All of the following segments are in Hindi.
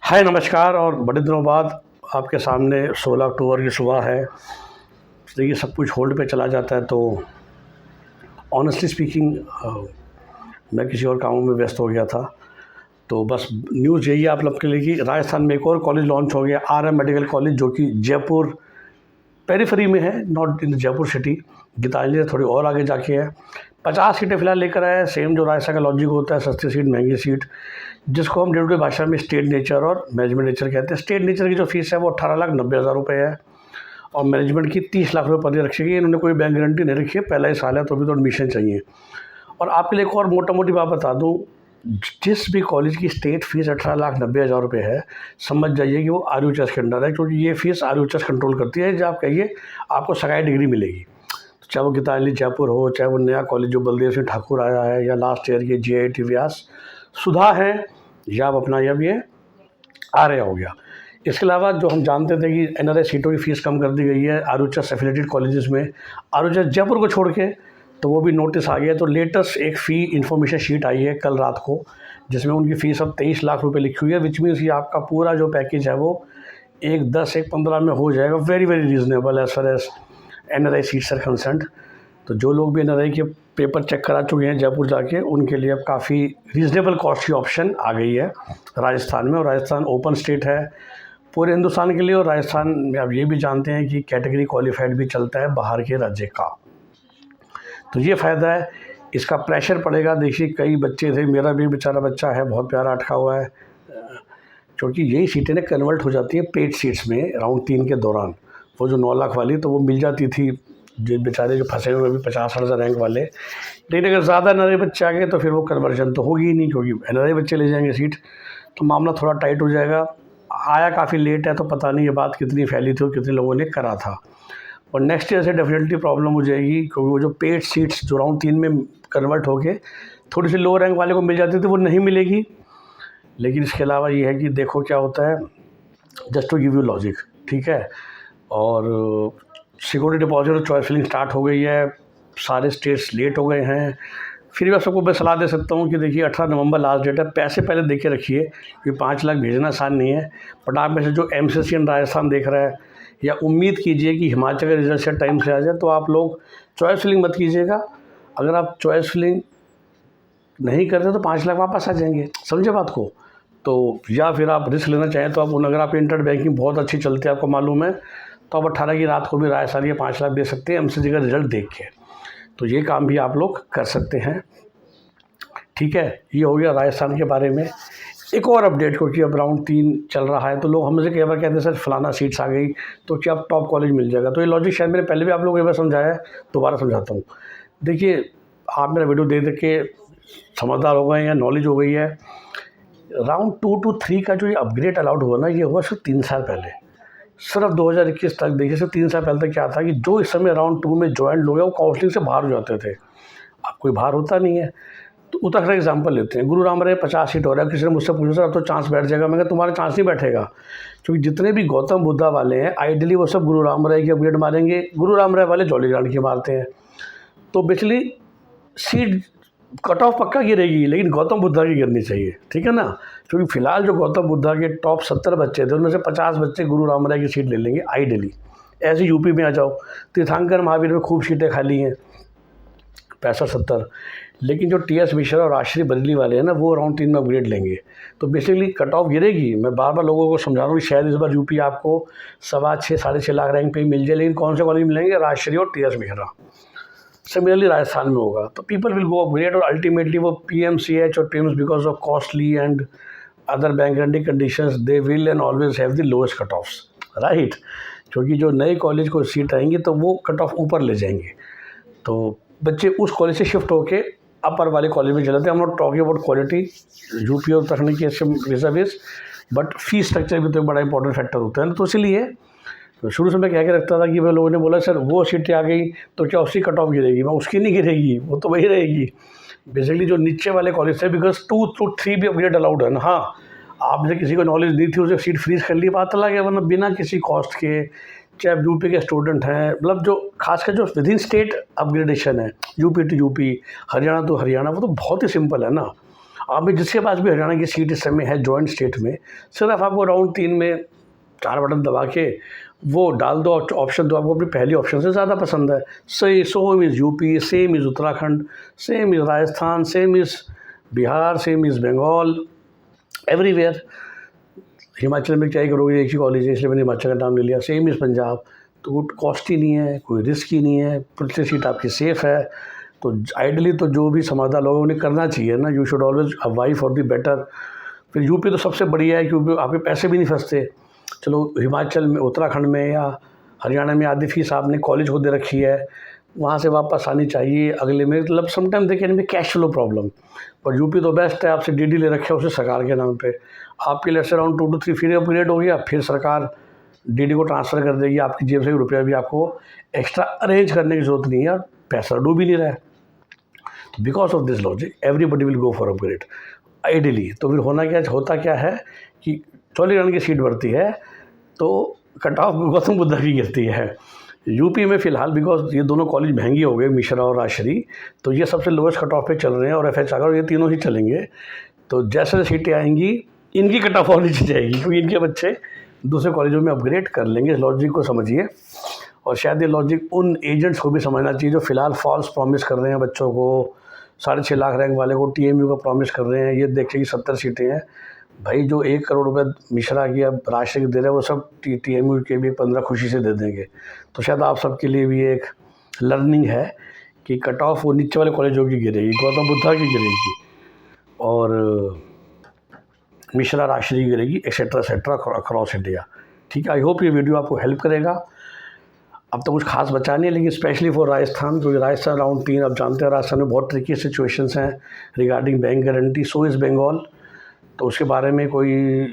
हाय नमस्कार। और बड़े दिनों बाद आपके सामने 16 अक्टूबर की सुबह है। देखिए, सब कुछ होल्ड पे चला जाता है तो ऑनेस्टली स्पीकिंग मैं किसी और कामों में व्यस्त हो गया था। तो बस न्यूज़ यही है आप लोग के लिए कि राजस्थान में एक और कॉलेज लॉन्च हो गया, RM मेडिकल कॉलेज, जो कि जयपुर पेरीफेरी में है, not in Jaipur city. Gitanjali से थोड़ी और आगे जाके है। 50 सीटें फिलहाल लेकर आए हैं, सेम जो राजस्थान का लॉजिक होता है, सस्ती सीट महंगी सीट, जिसको हम डे टू डे भाषा में स्टेट नेचर और मैनेजमेंट नेचर कहते हैं। स्टेट नेचर की जो फीस है वो 18,90,000 रुपये है और मैनेजमेंट की 30 लाख रुपये पर ईयर रखी गई। इन्होंने कोई बैंक गारंटी नहीं रखी है, पहला ही साल है तो अभी तो एडमिशन चाहिए। और आपके लिए एक और मोटा मोटी बात बता दूँ, जिस भी कॉलेज की स्टेट फीस 18,90,000 रुपये है, समझ जाइए कि वो RUHS के अंडर है, क्योंकि ये फीस RUHS कंट्रोल करती है। जब आप कहिए आपको सरकारी डिग्री मिलेगी, तो चाहे वो गीतांजलि जयपुर हो, चाहे वो नया कॉलेज जो बलदेव सिंह ठाकुर आया है, या लास्ट ईयर के JIT व्यास सुधा है, या आप अपना जब ये आर्य हो गया। इसके अलावा जो हम जानते थे कि NRI सीटों की फ़ीस कम कर दी गई है RUHS एफिलेटेड कॉलेजेस में, RUHS जयपुर को छोड़ के, तो वो भी नोटिस आ गया। तो लेटेस्ट एक फ़ी इन्फॉर्मेशन शीट आई है कल रात को, जिसमें उनकी फ़ीस अब 23 लाख रुपए लिखी हुई है, विच मीन्स ये आपका पूरा जो पैकेज है वो 1-10 1-15 में हो जाएगा। Very very reasonable as far as NRI seats are concerned. तो जो लोग भी NRI के पेपर चेक करा चुके हैं जयपुर जाके, उनके लिए अब काफ़ी रीज़नेबल कॉस्ट की ऑप्शन आ गई है राजस्थान में। और राजस्थान ओपन स्टेट है पूरे हिंदुस्तान के लिए, और राजस्थान में आप ये भी जानते हैं कि कैटेगरी क्वालिफाइड भी चलता है बाहर के राज्य का। तो ये फ़ायदा है, इसका प्रेशर पड़ेगा। देखिए, कई बच्चे थे, मेरा भी बेचारा बच्चा है, बहुत प्यारा अटका हुआ है, क्योंकि यही सीटें ना कन्वर्ट हो जाती हैं पेड सीट्स में राउंड 3 के दौरान। वो जो 9 लाख वाली, तो वो मिल जाती थी जो बेचारे जो फंसे हुए भी 50-60 रैंक वाले। लेकिन अगर ज़्यादा NRI बच्चे आ गए तो फिर वो कन्वर्जन तो होगी ही नहीं, क्योंकि NRI बच्चे ले जाएंगे सीट, तो मामला थोड़ा टाइट हो जाएगा। आया काफ़ी लेट है, तो पता नहीं ये बात कितनी फैली थी और कितने लोगों ने करा था। और नेक्स्ट ईयर से डेफिनेटली प्रॉब्लम हो जाएगी, क्योंकि वो जो पेड सीट्स जो राउंड 3 में कन्वर्ट होके थोड़ी सी लो रैंक वाले को मिल जाती थी, वो नहीं मिलेगी। लेकिन इसके अलावा ये है कि देखो क्या होता है, just to give you logic, ठीक है। और सिक्योरिटी डिपॉजिट और चॉइस फिलिंग स्टार्ट हो गई है, सारे स्टेट्स लेट हो गए हैं। फिर भी आप सबको मैं सलाह दे सकता हूँ कि देखिए, 18 नवंबर लास्ट डेट है, पैसे पहले दे के रखिए, क्योंकि 5 लाख भेजना आसान नहीं है। बट आप में से जो MCCN राजस्थान देख रहा है, या उम्मीद कीजिए कि हिमाचल का रिजल्ट शायद टाइम से आ जाए, तो आप लोग चॉइस फिलिंग मत कीजिएगा। अगर आप चॉइस फिलिंग नहीं करते तो 5 लाख वापस आ जाएंगे, समझे बात को। तो या फिर आप रिस्क लेना चाहें तो आप, अगर आप इंटरनेट बैंकिंग बहुत अच्छी चलती है, आपको मालूम है, तो आप 18 की रात को भी राजस्थान के 5 लाख दे सकते हैं MCC का रिजल्ट देख के। तो ये काम भी आप लोग कर सकते हैं, ठीक है। ये हो गया राजस्थान के बारे में। एक और अपडेट, क्योंकि अब राउंड 3 चल रहा है, तो लोग हमसे कई बार कहते हैं सर फलाना सीट्स आ गई तो क्या अब टॉप कॉलेज मिल जाएगा। तो ये लॉजिक शायद मैंने पहले भी आप लोगों को एक बार समझाया है, दोबारा समझाता हूँ। देखिए, आप मेरा वीडियो देख देख के समझदार हो गए हैं, नॉलेज हो गई है। राउंड 2 to 3 का जो ये अपग्रेड अलाउड हुआ ना, ये हुआ सिर्फ 3 साल पहले, सिर्फ 2021 तक। देखिए, सिर्फ 3 साल पहले तक क्या था कि जो इस समय राउंड 2 में ज्वाइन लोग हैं वो काउंसलिंग से बाहर हो जाते थे। अब कोई बाहर होता नहीं है। तो उत्तराखंड का एग्जाम्पल लेते हैं, गुरु राम रहे 50 सीट हो रहा है। किसी ने मुझसे पूछा सर अब तो चांस बैठ जाएगा, मैं कहा तुम्हारा चांस नहीं बैठेगा, क्योंकि जितने भी गौतम बुद्धा वाले हैं आइडियली वो सब गुरु राम राय की अपग्रेड मारेंगे। गुरु राम राय वाले जॉली ग्रांट की मारते हैं। तो बेसिकली सीट कट ऑफ पक्का गिरेगी, लेकिन गौतम बुद्धा की गिरनी चाहिए, ठीक है ना। क्योंकि फिलहाल जो गौतम बुद्धा के टॉप 70 बच्चे थे, उनमें से 50 बच्चे गुरु राम राय की सीट ले लेंगे आइडियली। ऐसे यूपी में आ जाओ, तीर्थंकर महावीर में खूब सीटें खाली हैं, 65-70। लेकिन जो TS मिश्रा और आश्रय बदली वाले हैं ना, वो राउंड 3 में अपग्रेड लेंगे। तो बेसिकली कट ऑफ गिरेगी। मैं बार बार लोगों को समझा रहा हूँ कि शायद इस बार यूपी आपको 6.25-6.5 लाख रैंक पे ही मिल जाए, लेकिन कौन से कॉलेज मिलेंगे? राजश्री और TS मिश्रा। सिमिलरली राजस्थान में होगा, तो पीपल विल गो अपग्रेड, और अल्टीमेटली वो PMCH और प्रीम्स because of costly and other bank guarantee conditions they will and always have the lowest cut offs, right. क्योंकि जो नए कॉलेज को सीट आएंगी तो वो कट ऑफ ऊपर ले जाएंगे, तो बच्चे उस कॉलेज से शिफ्ट होके अपर वाले कॉलेज में चले जाते हैं। हम लोग टॉकिंग अबाउट क्वालिटी, यूपी और उत्तराखंड की रिजर्विस, बट फीस स्ट्रक्चर भी तो एक बड़ा इंपॉर्टेंट फैक्टर होता है ना। तो इसलिए तो शुरू से मैं कह के रखता था कि भाई, लोगों ने बोला सर वो सीटें आ गई तो क्या उसकी कट ऑफ गिरेगी? मैं उसकी नहीं गिरेगी, वो तो वही रहेगी। बेसिकली जो नीचे वाले कॉलेज थे, बिकॉज 2 to 3 भी अपग्रेड अलाउड है ना। हाँ, आपने किसी को नॉलेज दी थी, उसे सीट फ्रीज कर ली, बात अलग है, वरना बिना किसी कॉस्ट के, चाहे यूपी के स्टूडेंट हैं, मतलब जो खासकर जो विद इन स्टेट अपग्रेडेशन है, UP to UP, Haryana to Haryana, वो तो बहुत ही सिंपल है ना। आप भी जिसके पास भी हरियाणा की सीट इस समय है जॉइंट स्टेट में, सिर्फ आपको राउंड 3 में 4 बटन दबा के वो डाल दो ऑप्शन, तो आपको अपनी पहली ऑप्शन से ज़्यादा पसंद है। Same is UP, same is Uttarakhand, same is Rajasthan, same is Bihar, same is Bengal, everywhere. Himachal में क्या ही करोगे, एक ही कॉलेज है इसलिए मैंने हिमाचल का नाम ले लिया। सेम इज़ पंजाब, तो वो कॉस्ट ही नहीं है, कोई रिस्क ही नहीं है, प्रत्येक सीट आपकी सेफ़ है। तो आइडली तो जो भी समझदार लोग उन्हें करना चाहिए ना, यू शुड ऑलवेज अवाइव फॉर द बेटर। फिर यूपी तो सबसे बढ़िया है क्योंकि आपके पैसे भी नहीं फंसते। चलो हिमाचल में, उत्तराखंड में या हरियाणा में आधी फीस आपने कॉलेज को दे रखी है, वहाँ से वापस आनी चाहिए अगले में, मतलब sometime they can be cash flow problem. पर यूपी तो बेस्ट है, आपसे डीडी ले रखे है उसे सरकार के नाम पे, आपके लेट्स से अराउंड 2 to 3 फिर पीरियड हो गया, फिर सरकार डीडी को ट्रांसफ़र कर देगी, आपकी जेब से रुपया भी आपको एक्स्ट्रा अरेंज करने की ज़रूरत नहीं है और पैसा डूब भी नहीं रहा है। Because of this logic everybody will go for upgrade ideally. तो फिर होता क्या है कि 40 रन की सीट बढ़ती है तो कट ऑफ गौतम बुद्धा की गिरती है। यूपी में फ़िलहाल बिकॉज ये दोनों कॉलेज महंगी हो गए, मिश्रा और राजश्री, तो ये सबसे लोएस्ट कट ऑफ पे चल रहे हैं और FH आकर ये तीनों ही चलेंगे। तो जैसे सीटें आएंगी इनकी कट ऑफ और नीचे जाएगी क्योंकि इनके बच्चे दूसरे कॉलेजों में अपग्रेड कर लेंगे। इस लॉजिक को समझिए, और शायद ये लॉजिक उन एजेंट्स को भी समझना चाहिए जो फ़िलहाल फॉल्स प्रॉमिस कर रहे हैं बच्चों को, 6.5 लाख रैंक वाले को TMU का प्रॉमिस कर रहे हैं। ये देखें कि 70 सीटें हैं भाई, जो 1 करोड़ रुपये मिश्रा की अब राशि दे रहे हैं वो सब TMU के भी 15 खुशी से दे देंगे। तो शायद आप सबके लिए भी एक लर्निंग है कि कट ऑफ वो नीचे वाले कॉलेजों की गिरेगी, गौतम बुद्धा की गिरेगी और मिश्रा राशि की गिरेगी, एक्सेट्रा अक्रॉस इंडिया। ठीक है, आई होप ये वीडियो आपको हेल्प करेगा। अब तो कुछ खास बचा नहीं है, लेकिन स्पेशली फॉर राजस्थान, क्योंकि राजस्थान राउंड 3 अब जानते हैं राजस्थान में बहुत ट्रिकी सिचुएशंस हैं regarding bank guarantee, so is Bengal. तो उसके बारे में कोई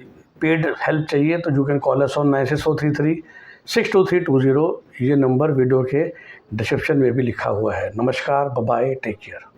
पेड हेल्प चाहिए तो you can call us on 9643623220। ये नंबर वीडियो के डिस्क्रिप्शन में भी लिखा हुआ है। नमस्कार, बाय बाय, टेक केयर।